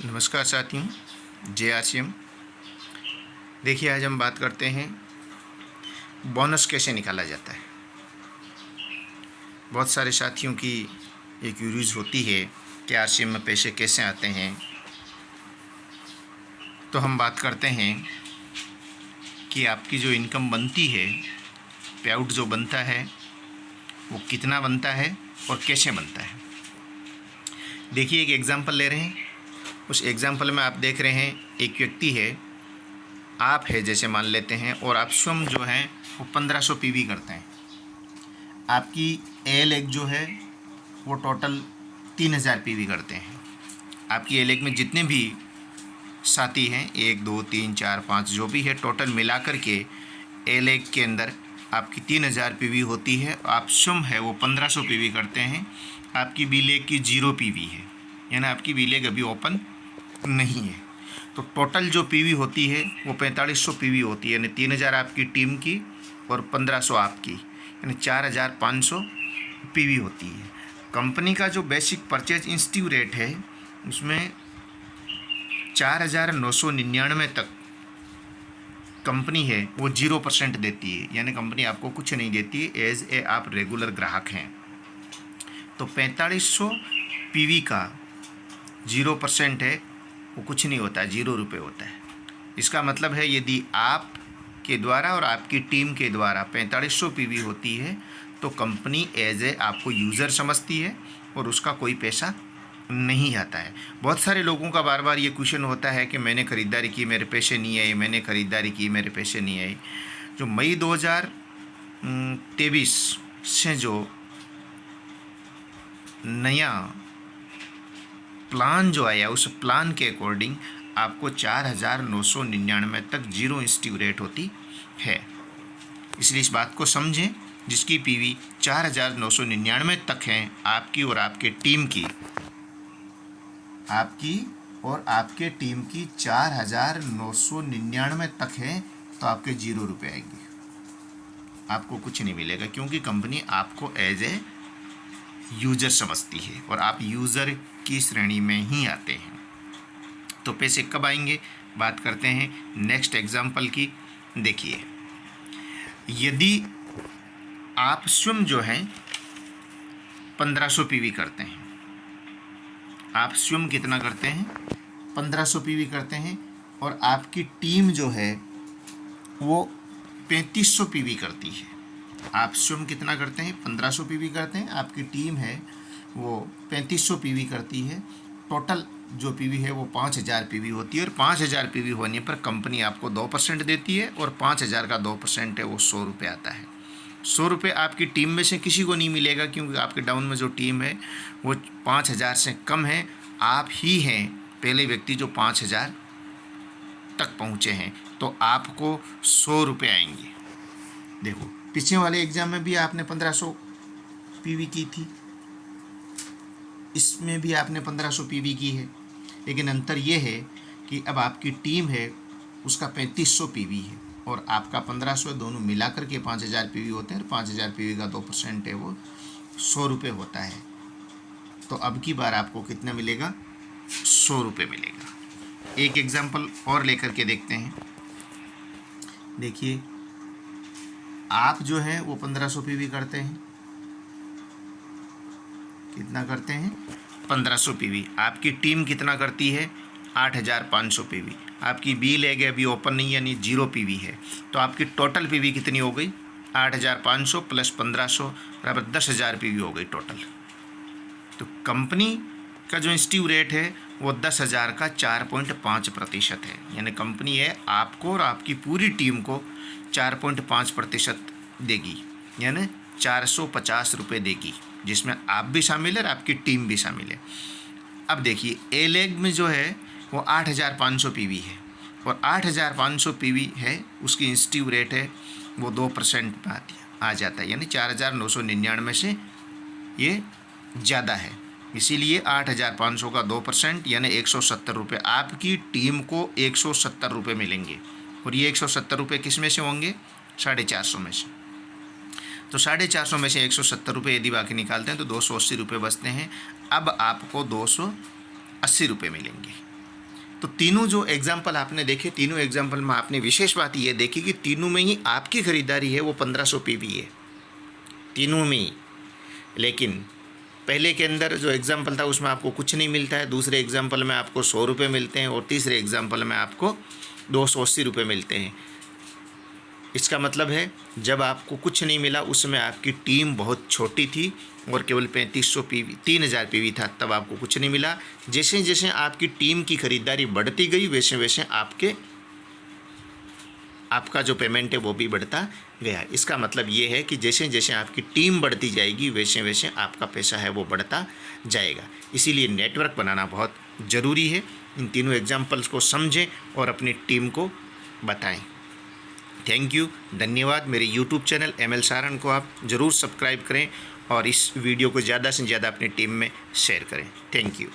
नमस्कार साथियों, जय आसियम। देखिए, आज हम बात करते हैं बोनस कैसे निकाला जाता है। बहुत सारे साथियों की एक क्यूरीज होती है कि आरसीएम में पैसे कैसे आते हैं। तो हम बात करते हैं कि आपकी जो इनकम बनती है, पे आउट जो बनता है, वो कितना बनता है और कैसे बनता है। देखिए, एक एग्ज़ाम्पल ले रहे हैं। उस एग्ज़ाम्पल में आप देख रहे हैं, एक व्यक्ति है, आप है जैसे मान लेते हैं, और आप स्वयं जो हैं वो 1500 पीवी करते हैं। आपकी एल एक जो है वो टोटल 3000 पीवी करते हैं। आपकी एल एक में जितने भी साथी हैं, 1 2 3 4 5 जो भी है, टोटल मिलाकर के एल एक के अंदर आपकी 3000 पीवी होती है। आप स्वयं है वो 1500 पीवी करते हैं। आपकी बी लेग की 0 पीवी है, यानी आपकी बी लेग अभी ओपन नहीं है। तो टोटल जो पीवी होती है वो 4500 पीवी होती है, यानी 3000 आपकी टीम की और 1500 आपकी, यानी 4500 पीवी होती है। कंपनी का जो बेसिक परचेज इंस्टीट्यूट रेट है उसमें 4999 तक कंपनी है वो 0% देती है, यानी कंपनी आपको कुछ नहीं देती है एज ए आप रेगुलर ग्राहक हैं। तो 4500 पीवी का 0% है, वो कुछ नहीं होता है, 0 रुपये होता है। इसका मतलब है यदि आप के द्वारा और आपकी टीम के द्वारा 4500 पीवी होती है तो कंपनी एज ए आपको यूज़र समझती है और उसका कोई पैसा नहीं आता है। बहुत सारे लोगों का बार बार ये क्वेश्चन होता है कि मैंने ख़रीदारी की, मेरे पैसे नहीं आए, मैंने ख़रीदारी की, मेरे पैसे नहीं आए। जो मई 2023 से जो नया प्लान जो आया, उस प्लान के अकॉर्डिंग आपको 4999 तक 0 इंस्टीट्यूट रेट होती है। इसलिए इस बात को समझें, जिसकी पीवी 4999 तक है आपकी और आपके टीम की, आपकी और आपके टीम की 4999 तक है, तो आपके 0 रुपये आएंगे। आपको कुछ नहीं मिलेगा, क्योंकि कंपनी आपको एज ए यूज़र समझती है और आप यूज़र की श्रेणी में ही आते हैं। तो पैसे कब आएंगे, बात करते हैं नेक्स्ट एग्जाम्पल की। देखिए, यदि आप स्वयं जो हैं 1500 पीवी करते हैं, आप स्वयं कितना करते हैं, 1500 पीवी करते हैं, और आपकी टीम जो है वो 3500 पीवी करती है। आप स्वयं कितना करते हैं, 1500 पीवी करते हैं, आपकी टीम है वो 3500 पीवी करती है। टोटल जो पीवी है वो 5000 पीवी होती है, और 5000 पीवी होने पर कंपनी आपको 2% देती है, और 5000 का 2% है वो 100 रुपये आता है। 100 रुपये आपकी टीम में से किसी को नहीं मिलेगा, क्योंकि आपके डाउन में जो टीम है वो 5000 से कम है। आप ही हैं पहले व्यक्ति जो 5000 तक पहुँचे हैं, तो आपको 100 रुपये आएंगे। देखो, पिछले वाले एग्ज़ाम में भी आपने 1500 पीवी की थी, इसमें भी आपने 1500 पीवी की है, लेकिन अंतर ये है कि अब आपकी टीम है उसका 3500 पीवी है और आपका 1500, दोनों मिलाकर के 5000 पीवी होते हैं, और 5000 पीवी का 2% है वो 100 रुपये होता है। तो अब की बार आपको कितना मिलेगा, 100 रुपये मिलेगा। एक एग्जाम्पल और लेकर के देखते हैं। देखिए, आप जो है वो 1500 पीवी करते हैं, कितना करते हैं, 1500 पीवी। आपकी टीम कितना करती है, 8500 पीवी। आपकी बी लेग अभी ओपन नहीं, यानी 0 पीवी है। तो आपकी टोटल पीवी कितनी हो गई, 8500 प्लस 1500 बराबर 10,000 पीवी हो गई टोटल। तो कंपनी का जो इंस्टीट्यूट रेट है वो 10,000 का 4.5% है, यानी कंपनी है आपको और आपकी पूरी टीम को 4.5% देगी, यानी 450 रुपये देगी, जिसमें आप भी शामिल है और आपकी टीम भी शामिल है। अब देखिए, ए लेग में जो है वो 8500 पीवी है, और 8500 पीवी है, उसकी इंस्टीट्यूट रेट है वो 2% में आ जाता है, यानी 4999 से ये ज़्यादा है। इसीलिए 8500 का 2% यानी 170 रुपये, आपकी टीम को 170 रुपये मिलेंगे। और ये 170 रुपये किस में से होंगे, 450 में से। तो 450 में से 170 रुपये यदि बाकी निकालते हैं तो 280 रुपये बचते हैं। अब आपको 280 रुपये मिलेंगे। तो तीनों जो एग्जाम्पल आपने देखे, तीनों एग्जाम्पल में आपने विशेष बात ये देखी कि तीनों में ही आपकी खरीदारी है वो 1500 PV है, तीनों में ही। लेकिन पहले के अंदर जो एग्जाम्पल था उसमें आपको कुछ नहीं मिलता है, दूसरे एग्जाम्पल में आपको 100 रुपये मिलते हैं और तीसरे एग्जाम्पल में आपको 280 रुपये मिलते हैं। इसका मतलब है जब आपको कुछ नहीं मिला उसमें आपकी टीम बहुत छोटी थी और केवल 3500 PV 3000 PV था, तब आपको कुछ नहीं मिला। जैसे जैसे आपकी टीम की खरीदारी बढ़ती गई वैसे वैसे आपका जो पेमेंट है वो भी बढ़ता गया। इसका मतलब ये है कि जैसे जैसे आपकी टीम बढ़ती जाएगी वैसे वैसे आपका पैसा है वो बढ़ता जाएगा। इसीलिए नेटवर्क बनाना बहुत ज़रूरी है। इन तीनों एग्जाम्पल्स को समझें और अपनी टीम को बताएं। थैंक यू, धन्यवाद। मेरे यूट्यूब चैनल ML सारण को आप ज़रूर सब्सक्राइब करें और इस वीडियो को ज़्यादा से ज़्यादा अपनी टीम में शेयर करें। Thank you.